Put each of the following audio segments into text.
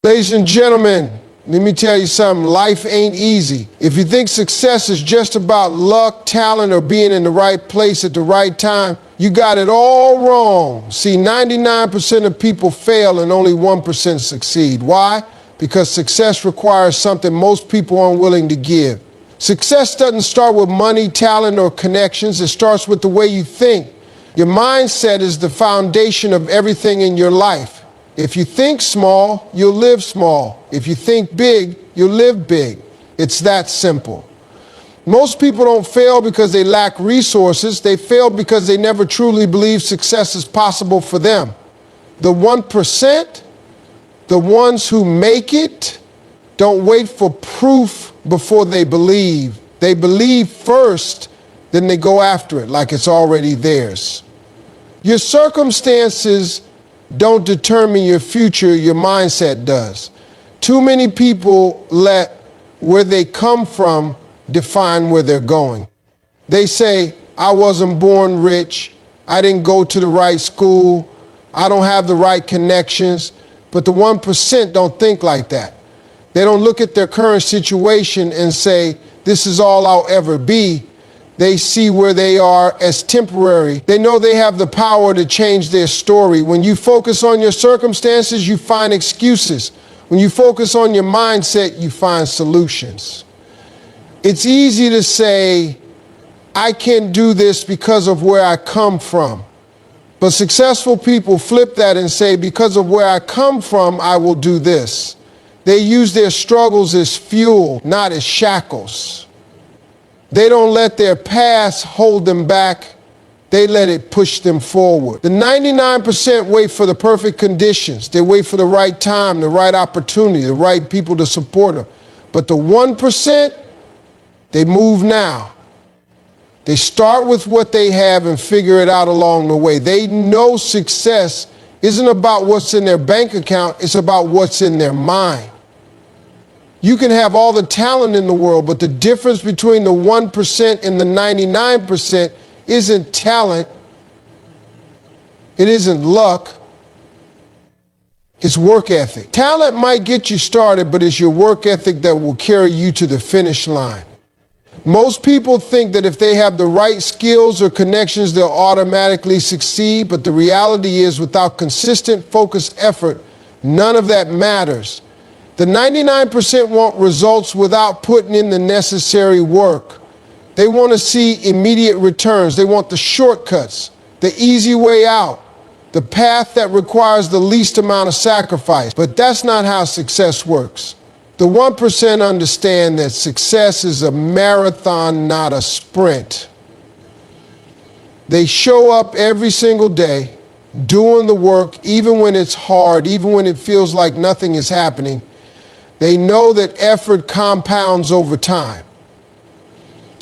Ladies and gentlemen, let me tell you something. Life ain't easy. If you think success is just about luck, talent, or being in the right place at the right time, you got it all wrong. See, 99% of people fail and only 1% succeed. Why? Because success requires something most people aren't willing to give. Success doesn't start with money, talent, or connections. It starts with the way you think. Your mindset is the foundation of everything in your life. If you think small, you'll live small. If you think big, you'll live big. It's that simple. Most people don't fail because they lack resources. They fail because they never truly believe success is possible for them. The 1%, the ones who make it, don't wait for proof before they believe. They believe first, then they go after it like it's already theirs. Your circumstances don't determine your future, your mindset does. Too many people let where they come from define where they're going. They say, I wasn't born rich, I didn't go to the right school, I don't have the right connections, but the 1% don't think like that. They don't look at their current situation and say, this is all I'll ever be. They see where they are as temporary. They know they have the power to change their story. When you focus on your circumstances, you find excuses. When you focus on your mindset, you find solutions. It's easy to say, I can't do this because of where I come from. But successful people flip that and say, because of where I come from, I will do this. They use their struggles as fuel, not as shackles. They don't let their past hold them back. They let it push them forward. The 99% wait for the perfect conditions. They wait for the right time, the right opportunity, the right people to support them. But the 1%, they move now. They start with what they have and figure it out along the way. They know success isn't about what's in their bank account. It's about what's in their mind. You can have all the talent in the world, but the difference between the 1% and the 99% isn't talent. It isn't luck. It's work ethic. Talent might get you started, but it's your work ethic that will carry you to the finish line. Most people think that if they have the right skills or connections, they'll automatically succeed, but the reality is without consistent, focused effort, none of that matters. The 99% want results without putting in the necessary work. They want to see immediate returns. They want the shortcuts, the easy way out, the path that requires the least amount of sacrifice. But that's not how success works. The 1% understand that success is a marathon, not a sprint. They show up every single day, doing the work, even when it's hard, even when it feels like nothing is happening. They know that effort compounds over time.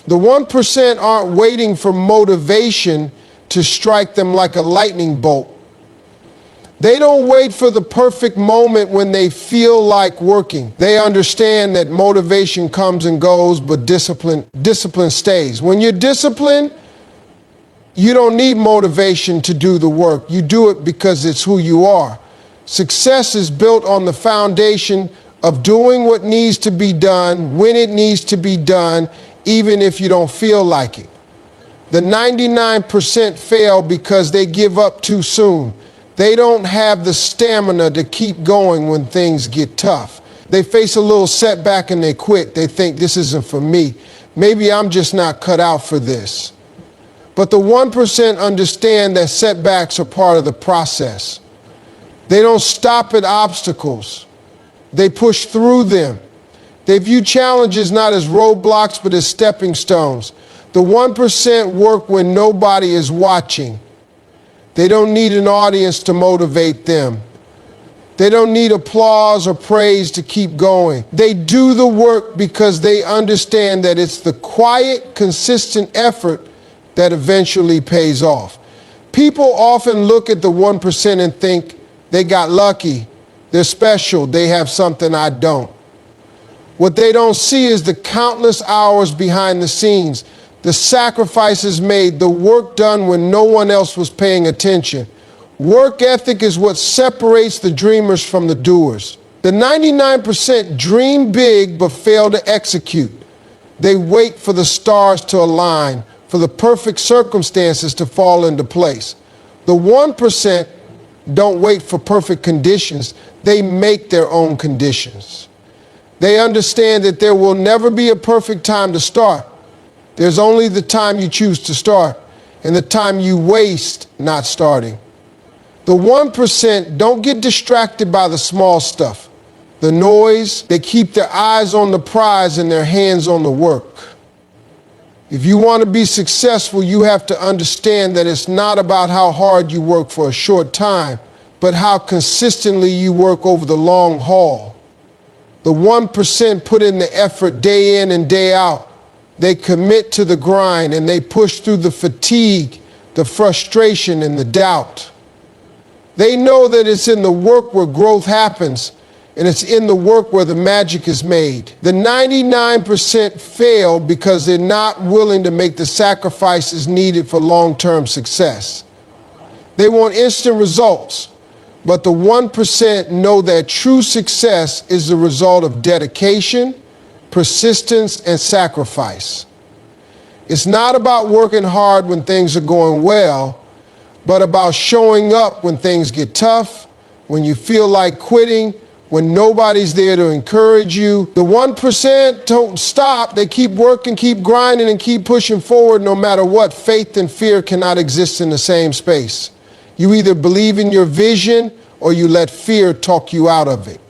The 1% aren't waiting for motivation to strike them like a lightning bolt. They don't wait for the perfect moment when they feel like working. They understand that motivation comes and goes, but discipline stays. When you're disciplined, you don't need motivation to do the work. You do it because it's who you are. Success is built on the foundation of doing what needs to be done, when it needs to be done, even if you don't feel like it. The 99% fail because they give up too soon. They don't have the stamina to keep going when things get tough. They face a little setback and they quit. They think this isn't for me. Maybe I'm just not cut out for this. But the 1% understand that setbacks are part of the process. They don't stop at obstacles. They push through them. They view challenges not as roadblocks, but as stepping stones. The 1% work when nobody is watching. They don't need an audience to motivate them. They don't need applause or praise to keep going. They do the work because they understand that it's the quiet, consistent effort that eventually pays off. People often look at the 1% and think they got lucky. They're special. They have something I don't. What they don't see is the countless hours behind the scenes, the sacrifices made, the work done when no one else was paying attention. Work ethic is what separates the dreamers from the doers. The 99% dream big but fail to execute. They wait for the stars to align, for the perfect circumstances to fall into place. The 1% don't wait for perfect conditions. They make their own conditions. They understand that there will never be a perfect time to start. There's only the time you choose to start and the time you waste not starting. The 1% don't get distracted by the small stuff, the noise. They keep their eyes on the prize and their hands on the work. If you want to be successful, you have to understand that it's not about how hard you work for a short time, but how consistently you work over the long haul. The 1% put in the effort day in and day out. They commit to the grind and they push through the fatigue, the frustration, and the doubt. They know that it's in the work where growth happens, and it's in the work where the magic is made. The 99% fail because they're not willing to make the sacrifices needed for long-term success. They want instant results, but the 1% know that true success is the result of dedication, persistence, and sacrifice. It's not about working hard when things are going well, but about showing up when things get tough, when you feel like quitting, when nobody's there to encourage you. The 1% don't stop. They keep working, keep grinding, and keep pushing forward no matter what. Faith and fear cannot exist in the same space. You either believe in your vision or you let fear talk you out of it.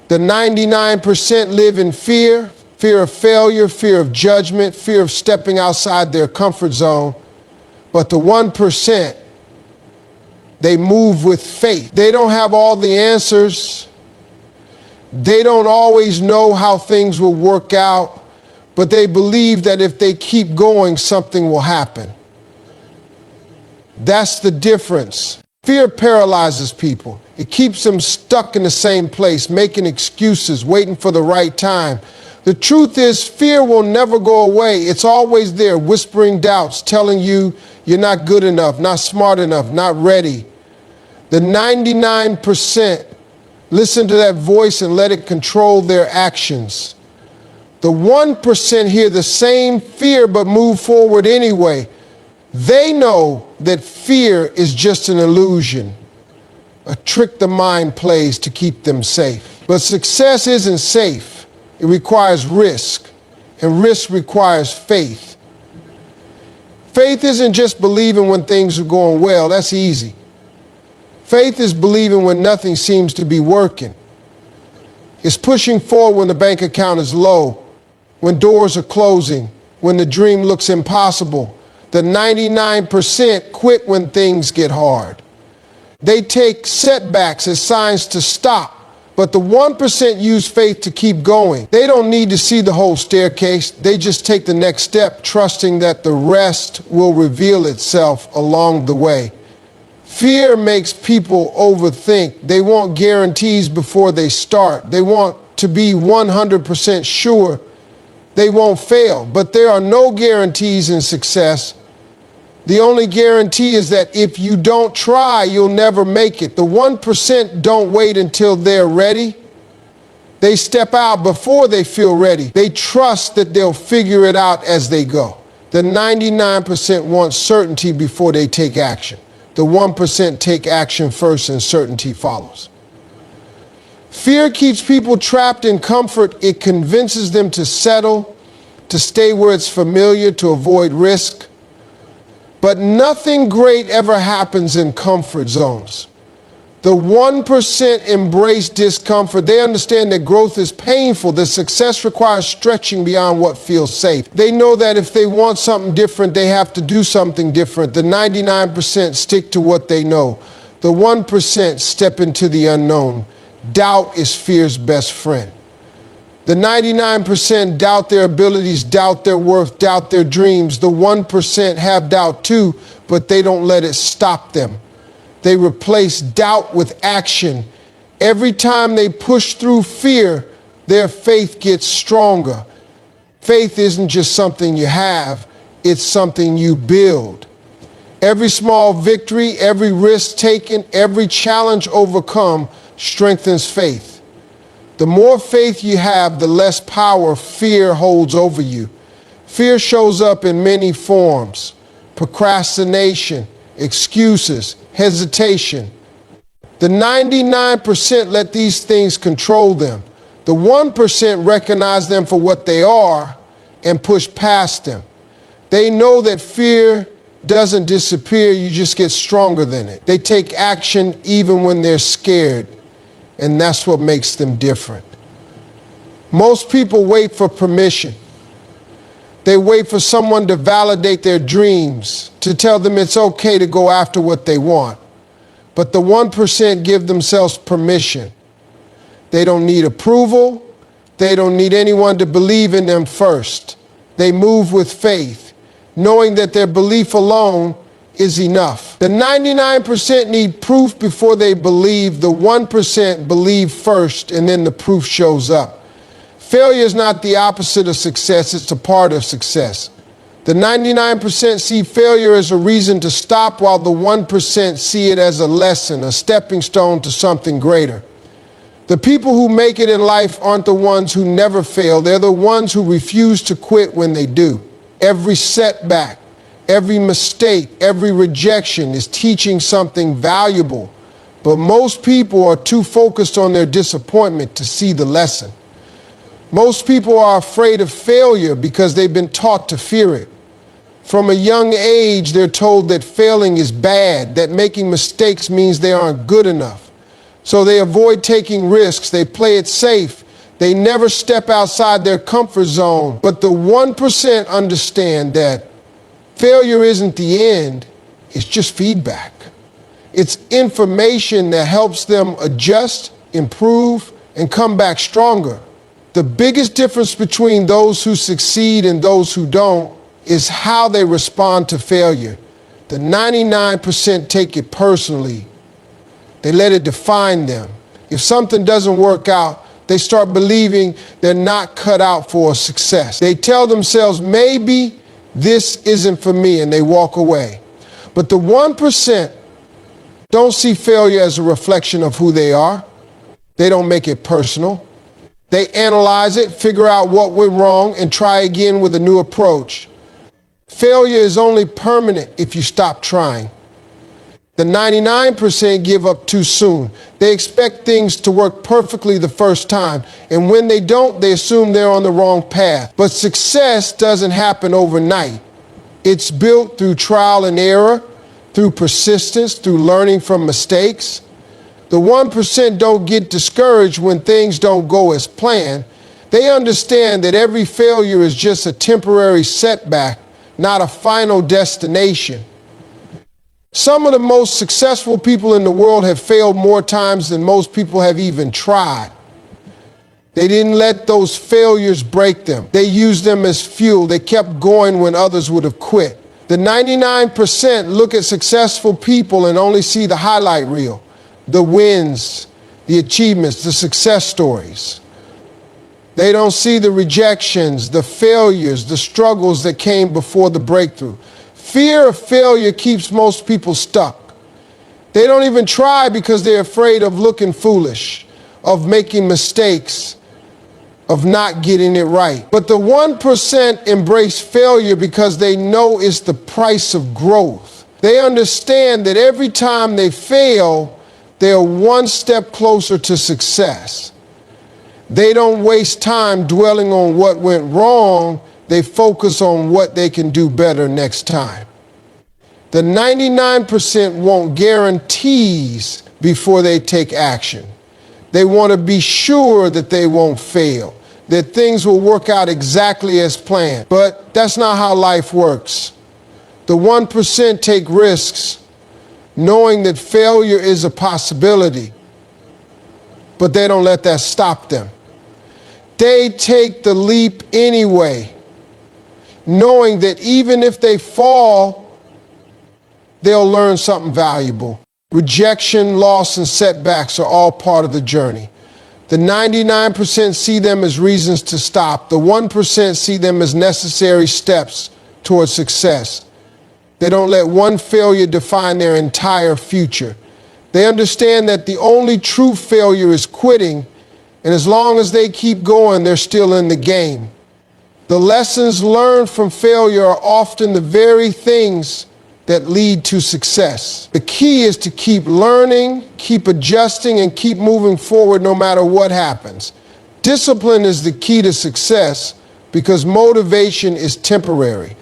The 99% live in fear, fear of failure, fear of judgment, fear of stepping outside their comfort zone. But the 1%, they move with faith. They don't have all the answers. They don't always know how things will work out, but they believe that if they keep going, something will happen. That's the difference. Fear paralyzes people. It keeps them stuck in the same place, making excuses, waiting for the right time. The truth is, fear will never go away. It's always there, whispering doubts, telling you you're not good enough, not smart enough, not ready. The 99% listen to that voice and let it control their actions. The 1% hear the same fear but move forward anyway. They know that fear is just an illusion, a trick the mind plays to keep them safe. But success isn't safe. It requires risk, and risk requires faith. Faith isn't just believing when things are going well. That's easy. Faith is believing when nothing seems to be working. It's pushing forward when the bank account is low, when doors are closing, when the dream looks impossible. The 99% quit when things get hard. They take setbacks as signs to stop, but the 1% use faith to keep going. They don't need to see the whole staircase. They just take the next step, trusting that the rest will reveal itself along the way. Fear makes people overthink. They want guarantees before they start. They want to be 100% sure they won't fail, but there are no guarantees in success. The only guarantee is that if you don't try, you'll never make it. The 1% don't wait until they're ready. They step out before they feel ready. They trust that they'll figure it out as they go. The 99% want certainty before they take action. The 1% take action first and certainty follows. Fear keeps people trapped in comfort. It convinces them to settle, to stay where it's familiar, to avoid risk. But nothing great ever happens in comfort zones. The 1% embrace discomfort. They understand that growth is painful, that success requires stretching beyond what feels safe. They know that if they want something different, they have to do something different. The 99% stick to what they know. The 1% step into the unknown. Doubt is fear's best friend. The 99% doubt their abilities, doubt their worth, doubt their dreams. The 1% have doubt too, but they don't let it stop them. They replace doubt with action. Every time they push through fear, their faith gets stronger. Faith isn't just something you have, it's something you build. Every small victory, every risk taken, every challenge overcome strengthens faith. The more faith you have, the less power fear holds over you. Fear shows up in many forms: procrastination, excuses, hesitation. The 99% let these things control them. The 1% recognize them for what they are and push past them. They know that fear doesn't disappear, you just get stronger than it. They take action even when they're scared, and that's what makes them different. Most people wait for permission. They wait for someone to validate their dreams, to tell them it's okay to go after what they want. But the 1% give themselves permission. They don't need approval. They don't need anyone to believe in them first. They move with faith, knowing that their belief alone is enough. The 99% need proof before they believe. The 1% believe first, and then the proof shows up. Failure is not the opposite of success, it's a part of success. The 99% see failure as a reason to stop, while the 1% see it as a lesson, a stepping stone to something greater. The people who make it in life aren't the ones who never fail, they're the ones who refuse to quit when they do. Every setback, every mistake, every rejection is teaching something valuable, but most people are too focused on their disappointment to see the lesson. Most people are afraid of failure because they've been taught to fear it. From a young age, they're told that failing is bad, that making mistakes means they aren't good enough. So they avoid taking risks, they play it safe, they never step outside their comfort zone. But the 1% understand that failure isn't the end, it's just feedback. It's information that helps them adjust, improve, and come back stronger. The biggest difference between those who succeed and those who don't is how they respond to failure. The 99% take it personally. They let it define them. If something doesn't work out, they start believing they're not cut out for success. They tell themselves, maybe this isn't for me, and they walk away. But the 1% don't see failure as a reflection of who they are. They don't make it personal. They analyze it, figure out what went wrong, and try again with a new approach. Failure is only permanent if you stop trying. The 99% give up too soon. They expect things to work perfectly the first time, and when they don't, they assume they're on the wrong path. But success doesn't happen overnight. It's built through trial and error, through persistence, through learning from mistakes. The 1% don't get discouraged when things don't go as planned. They understand that every failure is just a temporary setback, not a final destination. Some of the most successful people in the world have failed more times than most people have even tried. They didn't let those failures break them. They used them as fuel. They kept going when others would have quit. The 99% look at successful people and only see the highlight reel, the wins, the achievements, the success stories. They don't see the rejections, the failures, the struggles that came before the breakthrough. Fear of failure keeps most people stuck. They don't even try because they're afraid of looking foolish, of making mistakes, of not getting it right. But the 1% embrace failure because they know it's the price of growth. They understand that every time they fail, they're one step closer to success. They don't waste time dwelling on what went wrong. They focus on what they can do better next time. The 99% want guarantees before they take action. They want to be sure that they won't fail, that things will work out exactly as planned. But that's not how life works. The 1% take risks, knowing that failure is a possibility, but they don't let that stop them. They take the leap anyway, knowing that even if they fall, they'll learn something valuable. Rejection, loss, and setbacks are all part of the journey. The 99% see them as reasons to stop. The 1% see them as necessary steps towards success. They don't let one failure define their entire future. They understand that the only true failure is quitting, And as long as they keep going, they're still in the game. The lessons learned from failure are often the very things that lead to success. The key is to keep learning, keep adjusting, and keep moving forward no matter what happens. Discipline is the key to success because motivation is temporary.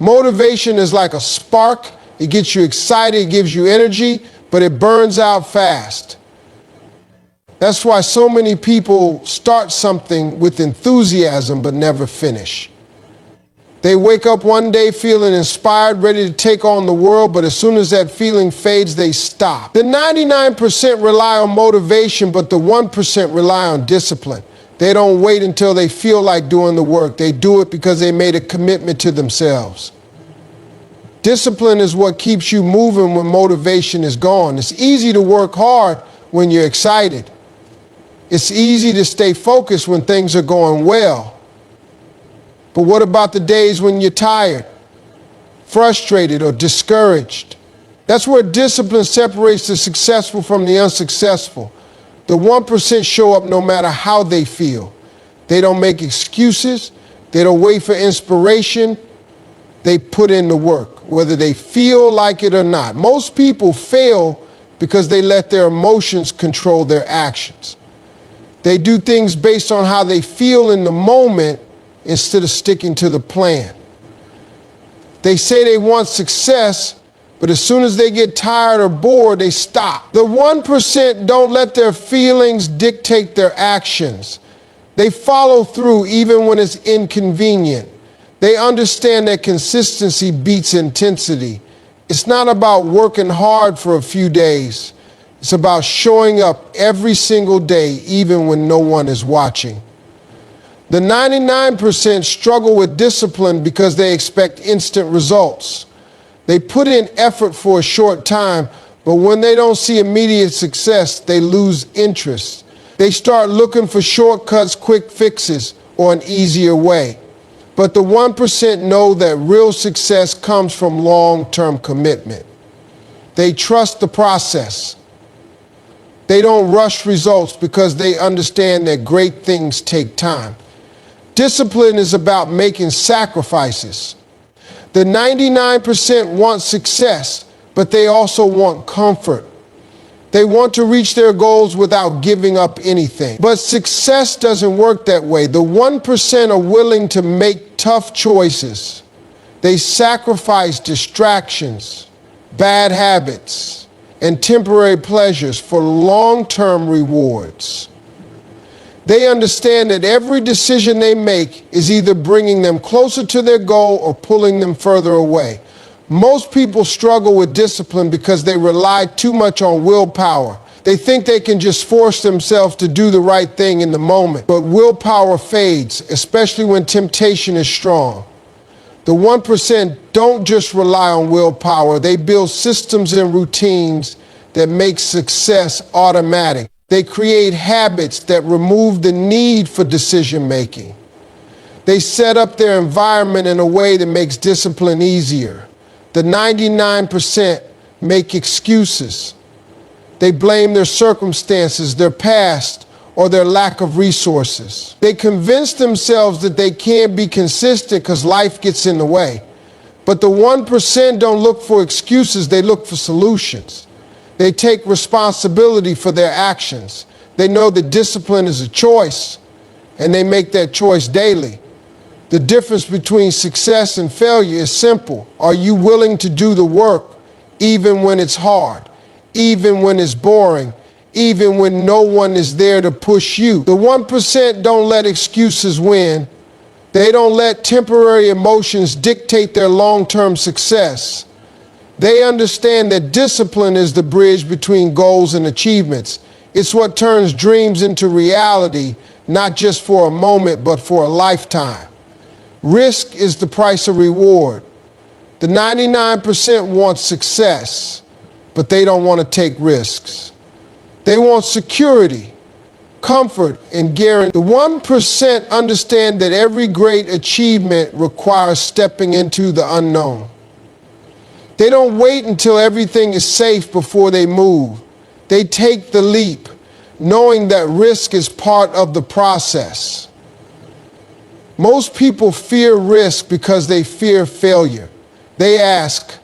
Motivation is like a spark. It gets you excited, it gives you energy, but it burns out fast. That's why so many people start something with enthusiasm but never finish. They wake up one day feeling inspired, ready to take on the world, but as soon as that feeling fades, they stop. The 99% rely on motivation, but the 1% rely on discipline. They don't wait until they feel like doing the work. They do it because they made a commitment to themselves. Discipline is what keeps you moving when motivation is gone. It's easy to work hard when you're excited. It's easy to stay focused when things are going well. But what about the days when you're tired, frustrated, or discouraged? That's where discipline separates the successful from the unsuccessful. The 1% show up no matter how they feel. They don't make excuses. They don't wait for inspiration. They put in the work, whether they feel like it or not. Most people fail because they let their emotions control their actions. They do things based on how they feel in the moment instead of sticking to the plan. They say they want success, but as soon as they get tired or bored, they stop. The 1% don't let their feelings dictate their actions. They follow through even when it's inconvenient. They understand that consistency beats intensity. It's not about working hard for a few days. It's about showing up every single day, even when no one is watching. The 99% struggle with discipline because they expect instant results. They put in effort for a short time, but when they don't see immediate success, they lose interest. They start looking for shortcuts, quick fixes, or an easier way. But the 1% know that real success comes from long-term commitment. They trust the process. They don't rush results because they understand that great things take time. Discipline is about making sacrifices. The 99% want success, but they also want comfort. They want to reach their goals without giving up anything. But success doesn't work that way. The 1% are willing to make tough choices. They sacrifice distractions, bad habits, and temporary pleasures for long-term rewards. They understand that every decision they make is either bringing them closer to their goal or pulling them further away. Most people struggle with discipline because they rely too much on willpower. They think they can just force themselves to do the right thing in the moment, but willpower fades, especially when temptation is strong. The 1% don't just rely on willpower. They build systems and routines that make success automatic. They create habits that remove the need for decision making. They set up their environment in a way that makes discipline easier. The 99% make excuses. They blame their circumstances, their past, or their lack of resources. They convince themselves that they can't be consistent because life gets in the way. But the 1% don't look for excuses, they look for solutions. They take responsibility for their actions. They know that discipline is a choice, and they make that choice daily. The difference between success and failure is simple. Are you willing to do the work even when it's hard, even when it's boring, even when no one is there to push you? The 1% don't let excuses win. They don't let temporary emotions dictate their long-term success. They understand that discipline is the bridge between goals and achievements. It's what turns dreams into reality, not just for a moment, but for a lifetime. Risk is the price of reward. The 99% want success, but they don't want to take risks. They want security, comfort, and guarantee. The 1% understand that every great achievement requires stepping into the unknown. They don't wait until everything is safe before they move. They take the leap. knowing that risk is part of the process. Most people fear risk because they fear failure. They ask,